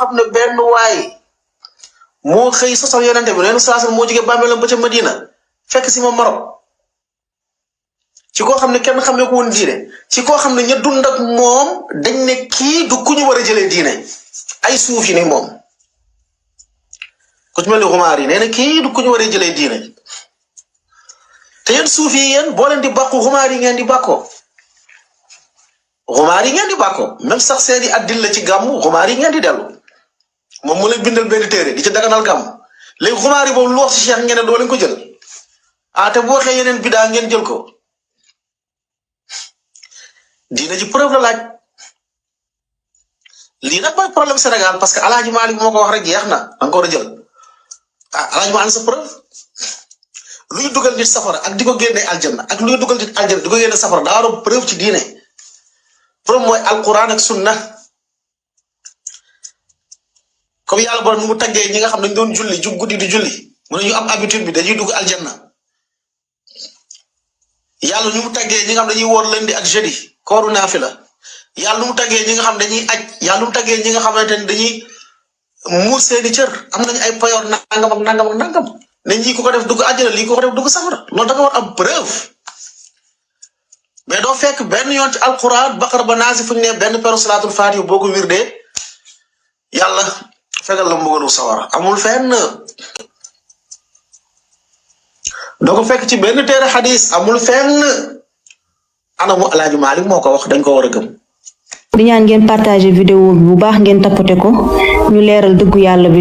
xam ne benn waay moo xëy sosal yonente bi leen saasal moo jóge bàmmeelam ba ca Madina fekk si ma Maroc ci koo xam ne kenn xamee ko woon diine ci koo xam ne ña dund ak moom dañ ne kii du ku ñu war a jëlee diine ay suuf yi ni moom ku ci mel ni xumaar yi nee na kii du ku ñu war a jëlee diine te yéen suuf yi yéen boo leen di bàkku xumaar yi ngeen di bàkkoo xumaar yi ngeen di bàkkoo même sax seeni addil la ci gàmmu xumaar yi ngeen di dellu moom mu leen bindal benn téere di ci daganal gàmm léegi xumaar yi boobu lu wax ci Cheikh ngeen ne doo leen ko jël te bu waxee yeneen bidaa ngeen jël ko diina ji preuve la laaj lii nag mooy problème Sénégal parce que Alaaji Maalik moo ko wax rek jeex na danga ko war a jël Alaaji Maalik sa preuve lu ñu dugal nit safara ak di ko génne aljanna ak lu ñu dugal nit aljanna di ko génne safara daa war a preuve ci diine preuve mooy alquran ak sunna comme yàlla borom nu mu taggee ñi nga xam ne dañ doon julli jug guddi di julli mu ne ñu am habitude bi dañuy dugg aljanna yàlla ñu mu taggee ñi nga xam dañuy woor lundi ak jeudi kooru naafila yàlla nu mu taggee ñi nga xam dañuy aj yàlla nu mu taggee ñi nga xamante ne dañuy muur seeni cër am nañu ay payoor nangam ak nangam ak nangam ne ñii ku ko def dugg àjjana lii ku ko def dugg safara loolu da nga war am preuve mais doo fekk benn yoon ci alquran baqara ba naasi fu ñu ne benn peru salaatul faatiha boo ko wirdee yàlla fegal la mbugalu sawara amul fenn doo ko fekk ci benn téere xadis amul fenn anamu Alaaji Maalik moo ko wax dañ ko war a gëm. di ñaan ngeen partager vidéo bi bu baax ngeen tapoter ko ñu leeral dëggu yàlla bi.